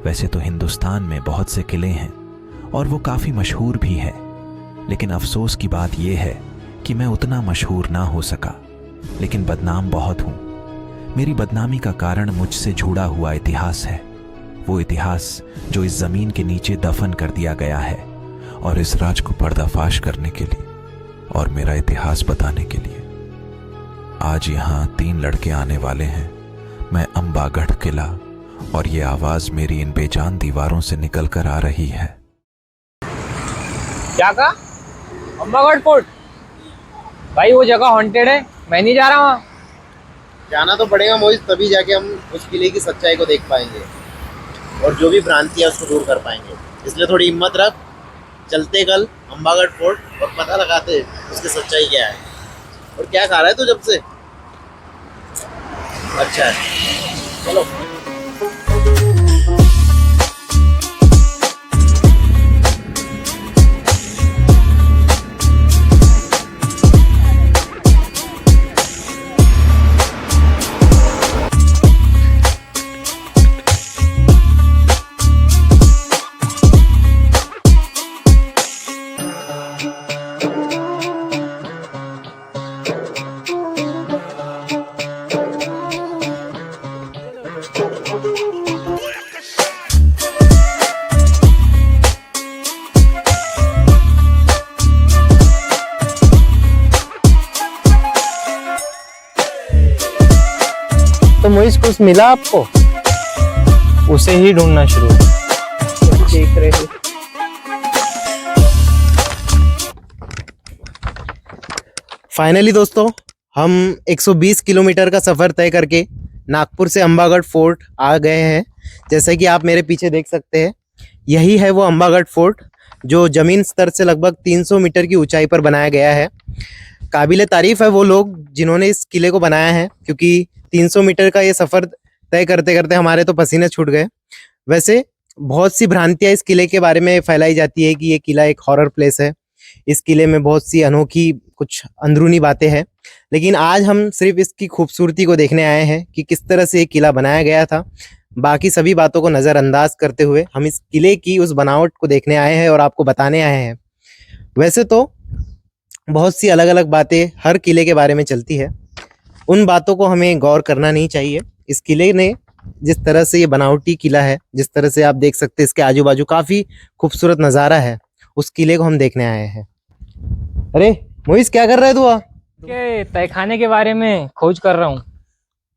वैसे तो हिंदुस्तान में बहुत से किले हैं और वो काफ़ी मशहूर भी है, लेकिन अफसोस की बात यह है कि मैं उतना मशहूर ना हो सका, लेकिन बदनाम बहुत हूँ। मेरी बदनामी का कारण मुझसे जुड़ा हुआ इतिहास है, वो इतिहास जो इस ज़मीन के नीचे दफन कर दिया गया है, और इस राज को पर्दाफाश करने के लिए और मेरा इतिहास बताने के लिए आज यहाँ 3 लड़के आने वाले हैं। मैं अंबागढ़ किला, और ये आवाज मेरी इन बेजान दीवारों से निकल कर आ रही है। क्या कहा? अंबागढ़ फोर्ट? भाई वो जगह हॉन्टेड है, मैं नहीं जा रहा वहाँ। जाना तो पड़ेगा मोहित, तभी जाके हम उस किले की सच्चाई को देख पाएंगे और जो भी भ्रांति है उसको दूर कर पाएंगे। इसलिए थोड़ी हिम्मत रख, चलते कल अंबागढ़ फोर्ट और पता लगाते उसकी सच्चाई क्या है। और क्या खा रहा है तू जब से? अच्छा है, चलो। तो मोहित कुछ मिला आपको? उसे ही ढूंढना शुरू देख रहे हो। फाइनली दोस्तों, हम 120 किलोमीटर का सफ़र तय करके नागपुर से अंबागढ़ फोर्ट आ गए हैं। जैसे कि आप मेरे पीछे देख सकते हैं, यही है वो अंबागढ़ फोर्ट जो ज़मीन स्तर से लगभग 300 मीटर की ऊंचाई पर बनाया गया है। काबिले तारीफ़ है वो लोग जिन्होंने इस किले को बनाया है, क्योंकि 300 मीटर का ये सफ़र तय करते करते हमारे तो पसीने छूट गए। वैसे बहुत सी भ्रांतियाँ इस किले के बारे में फैलाई जाती है कि ये किला एक हॉरर प्लेस है, इस किले में बहुत सी अनोखी कुछ अंदरूनी बातें हैं। लेकिन आज हम सिर्फ इसकी खूबसूरती को देखने आए हैं कि किस तरह से ये किला बनाया गया था। बाकी सभी बातों को नज़रअंदाज करते हुए हम इस किले की उस बनावट को देखने आए हैं और आपको बताने आए हैं। वैसे तो बहुत सी अलग अलग बातें हर किले के बारे में चलती है, उन बातों को हमें गौर करना नहीं चाहिए। इस किले ने जिस तरह से ये बनावटी किला है, जिस तरह से आप देख सकते हैं इसके आजू बाजू काफ़ी खूबसूरत नज़ारा है, उस किले को हम देखने आए हैं। अरे मोहित, क्या कर रहा है तू? के तहखाने के बारे में खोज कर रहा हूँ।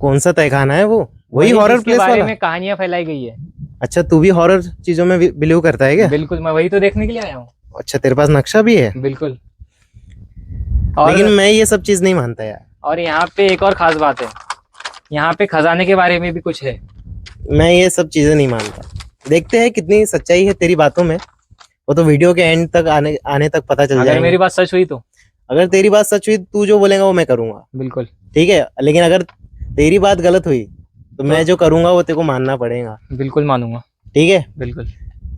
कौन सा तहखाना है वो? वही हॉरर प्लेस बारे वाला? में कहानियां फैलाई गई है। अच्छा, तू भी हॉरर चीजों में बिलीव करता है क्या? बिल्कुल, मैं वही तो देखने के लिए आया हूँ। अच्छा, तेरे पास नक्शा भी है? बिल्कुल। लेकिन मैं ये सब चीज नहीं मानता यार। और यहाँ पे एक और खास बात है, यहाँ पे खजाने के बारे में भी कुछ है। मैं ये सब चीजें नहीं मानता। देखते हैं कितनी सच्चाई है तेरी बातों में, वो तो वीडियो के एंड तक आने तक पता चल जाएगा। अगर मेरी बात सच हुई तो? अगर तेरी बात सच हुई, तू जो बोलेगा वो मैं करूंगा। बिल्कुल ठीक है, लेकिन अगर तेरी बात गलत हुई तो मैं जो करूंगा वो तेरे को मानना पड़ेगा। बिल्कुल मानूंगा। ठीक है? बिल्कुल।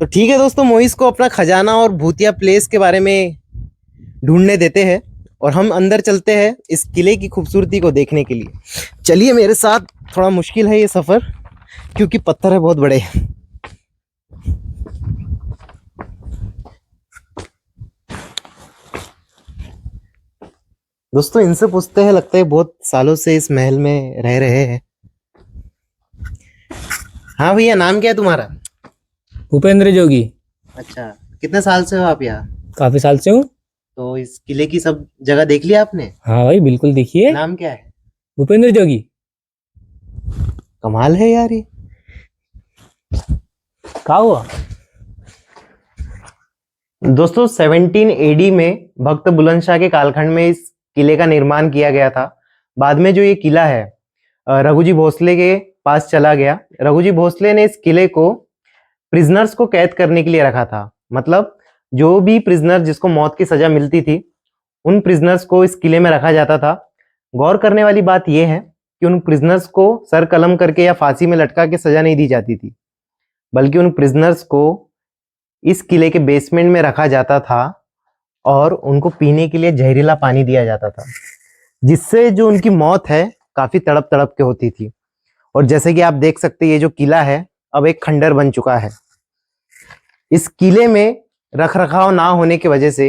तो ठीक है दोस्तों, मोहित को अपना खजाना और भूतिया प्लेस के बारे में ढूंढने देते हैं और हम अंदर चलते हैं इस किले की खूबसूरती को देखने के लिए। चलिए मेरे साथ। थोड़ा मुश्किल है ये सफ़र, क्योंकि पत्थर है बहुत बड़े। दोस्तों इनसे पूछते हैं, लगता है बहुत सालों से इस महल में रह रहे हैं। हाँ भैया, नाम क्या है तुम्हारा? भूपेंद्र जोगी। अच्छा, कितने साल से हो आप यहाँ? काफी साल से हूँ। तो इस किले की सब जगह देख लिया आपने? हाँ भाई, बिल्कुल देखिए। नाम क्या है? भूपेंद्र जोगी। कमाल है यार ये। क्या हुआ? दोस्तों 17 एडी में भक्त बुलंदशाह के कालखंड में इस किले का निर्माण किया गया था। बाद में जो ये किला है रघुजी भोसले के पास चला गया। रघुजी भोसले ने इस किले को प्रिजनर्स को कैद करने के लिए रखा था। मतलब जो भी प्रिजनर जिसको मौत की सजा मिलती थी, उन प्रिजनर्स को इस किले में रखा जाता था। गौर करने वाली बात यह है कि उन प्रिजनर्स को सर कलम करके या फांसी में लटका के सजा नहीं दी जाती थी, बल्कि उन प्रिजनर्स को इस किले के बेसमेंट में रखा जाता था और उनको पीने के लिए जहरीला पानी दिया जाता था, जिससे जो उनकी मौत है काफी तड़प तड़प के होती थी। और जैसे कि आप देख सकते हैं, ये जो किला है अब एक खंडर बन चुका है। इस किले में रख रखाव ना होने की वजह से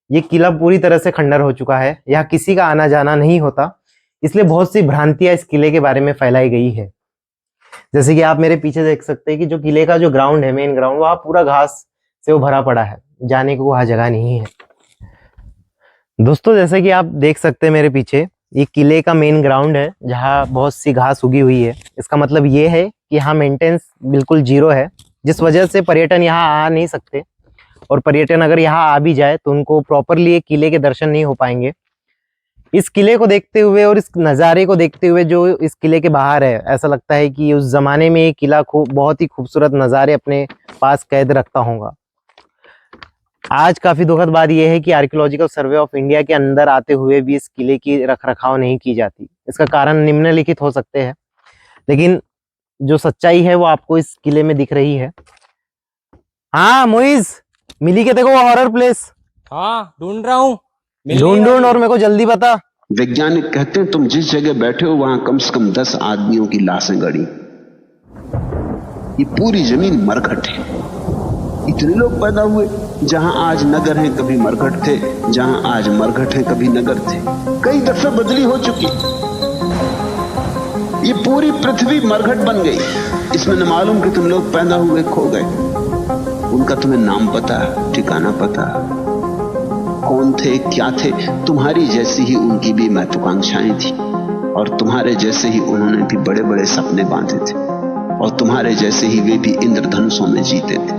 ये किला पूरी तरह से खंडर हो चुका है। यहाँ किसी का आना जाना नहीं होता, इसलिए बहुत सी भ्रांतियां इस किले के बारे में फैलाई गई है। जैसे कि आप मेरे पीछे देख सकते हैं कि जो किले का जो ग्राउंड है, मेन ग्राउंड, वहाँ पूरा घास से वो भरा पड़ा है, जाने को वहाँ जगह नहीं है। दोस्तों जैसे कि आप देख सकते हैं मेरे पीछे, ये किले का मेन ग्राउंड है जहाँ बहुत सी घास उगी हुई है। इसका मतलब ये है कि यहाँ मेंटेनेंस बिल्कुल जीरो है, जिस वजह से पर्यटन यहाँ आ नहीं सकते, और पर्यटन अगर यहाँ आ भी जाए तो उनको प्रॉपरली एक किले के दर्शन नहीं हो पाएंगे। इस किले को देखते हुए और इस नज़ारे को देखते हुए जो इस किले के बाहर है, ऐसा लगता है कि उस जमाने में ये किला बहुत ही खूबसूरत नज़ारे अपने पास कैद रखता होगा। आज काफी दुखद बात यह है कि आर्कियोलॉजिकल सर्वे ऑफ इंडिया के अंदर आते हुए भी इस किले की रखरखाव नहीं की जाती। इसका कारण निम्नलिखित हो सकते हैं, लेकिन जो सच्चाई है वो आपको इस किले में दिख रही है। हाँ मोइज, मिली के देखो हॉरर प्लेस। हाँ ढूंढ रहा हूँ, ढूंढ और मेरे को जल्दी बता। वैज्ञानिक कहते हैं तुम जिस जगह बैठे हो वहां कम से कम 10 आदमियों की लाशें गड़ी। ये पूरी जमीन मरघट है। इतने लोग पैदा हुए, जहां आज नगर हैं कभी मरघट थे, जहां आज मरघट हैं कभी नगर थे। कई दफे बदली हो चुकी। ये पूरी पृथ्वी मरघट बन गई। इसमें न मालूम कि तुम लोग पैदा हुए खो गए। उनका तुम्हें नाम पता, ठिकाना पता, कौन थे क्या थे। तुम्हारी जैसी ही उनकी भी महत्वाकांक्षाएं थी, और तुम्हारे जैसे ही उन्होंने भी बड़े बड़े सपने बांधे थे, और तुम्हारे जैसे ही वे भी इंद्रधनुषों में जीते थे,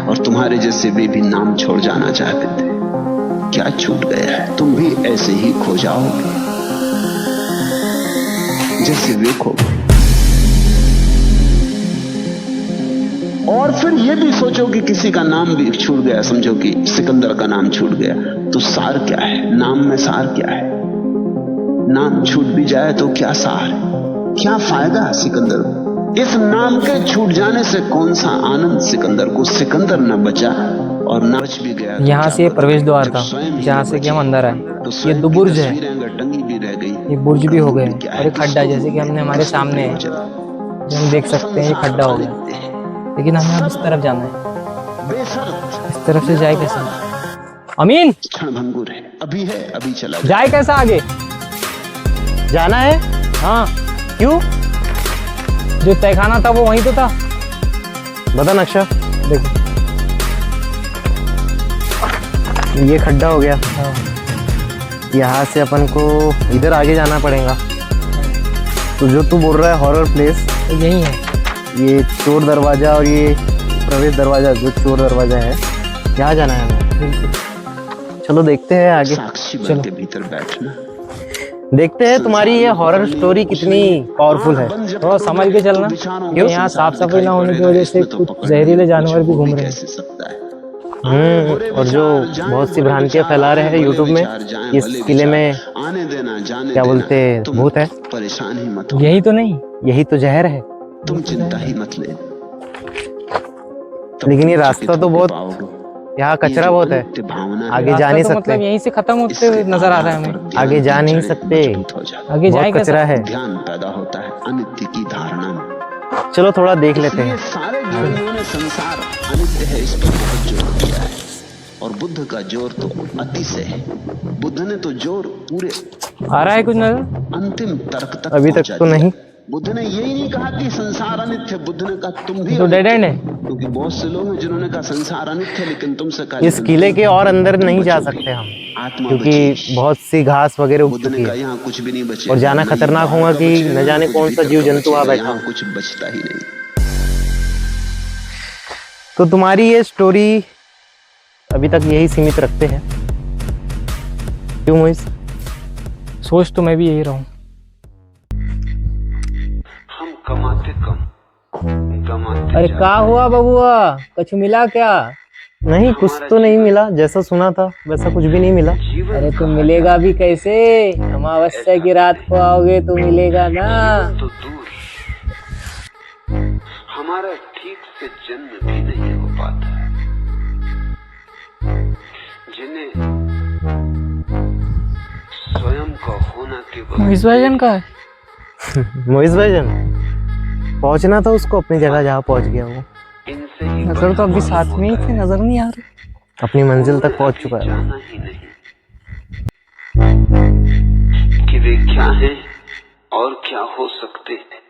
और तुम्हारे जैसे वे भी नाम छोड़ जाना चाहते थे। क्या छूट गया है? तुम भी ऐसे ही खो जाओगे जैसे वे खो गए। और फिर ये भी सोचो कि किसी का नाम भी छूट गया, समझो कि सिकंदर का नाम छूट गया, तो सार क्या है? नाम में सार क्या है? नाम छूट भी जाए तो क्या सार है? क्या फायदा सिकंदर? इस नाम के छूट जाने से कौन सा आनंद सिकंदर को? सिकंदर न बचा और न बच भी गया। यहाँ से ये प्रवेश द्वार था जहाँ से कि हम अंदर आए। ये दो बुर्ज है, टंगी भी रह गई। ये बुर्ज भी हो गए, और एक खड्डा जैसे कि हमने हमारे सामने है, जो हम देख सकते हैं ये खड्डा हो गया। लेकिन हमें अब इस तरफ जाना है। इस तरफ से जाए कैसे? अमीन, क्षणभंगुर है, अभी है, अभी चला जाए कैसा? आगे जाना है? हाँ, क्यों? जो तहखाना था वो वहीं तो था। बता नक्शा। देखो ये खड्डा हो गया। हाँ। यहाँ से अपन को इधर आगे जाना पड़ेगा। तो जो तू बोल रहा है हॉरर प्लेस, तो यही है। ये चोर दरवाजा और ये प्रवेश दरवाजा, जो चोर दरवाजा है, यहाँ जाना है हमें। चलो देखते हैं आगे। साक्षी बन के भीतर बैठना, देखते हैं तुम्हारी ये हॉरर स्टोरी कितनी पावरफुल है। थोड़ा समझ के चलना, क्योंकि यहाँ साफ सफाई ना होने की वजह से कुछ जहरीले जानवर भी घूम रहे हैं। और जो बहुत सी भ्रांतियां फैला रहे हैं यूट्यूब में, इस किले में आने देना, जाने क्या बोलते हैं, भूत है। परेशान ही मत हो, यही तो नहीं, यही तो जहर है। तुम चिंता ही मत ले। लेकिन ये रास्ता तो बहुत, यहाँ कचरा बहुत है, आगे जा नहीं तो सकते। मतलब यहीं से खत्म होते हुए नजर आ रहा है हमें। आगे जा नहीं सकते, आगे जाए बहुत कचरा है। ध्यान पैदा होता है अनित्य की धारणा में। चलो थोड़ा देख लेते हैं। सारे ज्ञानियों ने संसार अनित्य है इस पर बहुत जोर दिया है, और बुद्ध का जोर तो अति से है। बुद्ध ने तो जोर पूरे आ रहा है कुछ नजर? अंतिम तर्क तक अभी तक पहुंचा तो दिया। नहीं। बुद्ध ने यही नहीं कहा कि संसार अनित्य, बुद्ध ने कहा तुम भी तो डेड एंड है। क्योंकि बहुत से लोग हैं जिन्होंने कहा संसार अनित्य, लेकिन तुमसे कहा इस किले के और अंदर नहीं जा सकते हम, आत्मा क्योंकि बहुत सी घास वगैरह उग बुद्ध चुकी ने कहा है, यहाँ कुछ भी नहीं बचे, और जाना खतरनाक होगा कि न जाने कौन सा जीव जंतु वहाँ बैठा हो। यहाँ कुछ बचता ही नहीं। तो तुम्हारी ये स्टोरी अभी तक यही सीमित रखते हैं, क्यों मोइस? सोच तो मैं भी यही रहूं। हम कमाते कम, कमाते अरे क्या हुआ बबुआ, कुछ मिला क्या? नहीं, कुछ तो नहीं मिला, जैसा सुना था वैसा कुछ भी नहीं मिला। अरे तो मिलेगा भी कैसे? अमावस्या की रात को आओगे तो मिलेगा ना। तो दूर, हमारा ठीक से जन्म भी नहीं हो पाता है। जिन्हें स्वयं का होना केवल इस वर्जन का है। मोइस भाईजान, पहुंचना था उसको अपनी जगह जहाँ पहुंच गया वो। नजर तो अभी साथ में ही थे, नजर नहीं आ रहे। अपनी मंजिल तक पहुंच चुका है। जाना ही नहीं कि वे क्या हैं और क्या हो सकते हैं।